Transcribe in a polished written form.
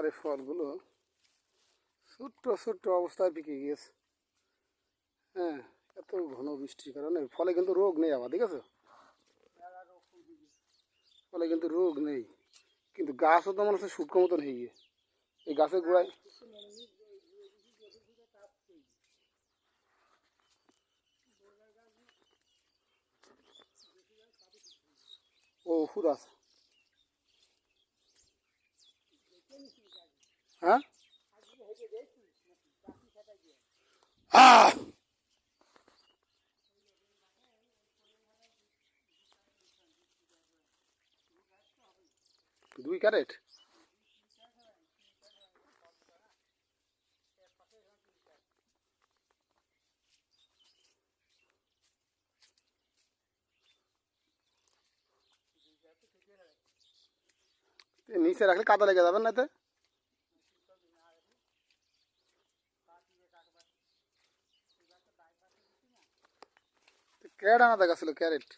আমার এই ফলগুলো ছোট্ট ছোট্ট অবস্থায় পেকে গিয়েছে। হ্যাঁ, এত ঘন বৃষ্টির কারণে ফলে কিন্তু রোগ নেই আবার, ঠিক আছে, ফলে কিন্তু রোগ নেই, কিন্তু গাছও তো মনে হচ্ছে শুষ্ক মতন হয়ে গিয়ে এই গাছের গোড়ায়। ও ওষুধ আছে। হ্যাঁ, আহ 2 ক্যারেট। নিচে রাখলে কাদা লেগে যাবেন না এতে? ক্যারেট আনা দেখা ছিল, ক্যারেট।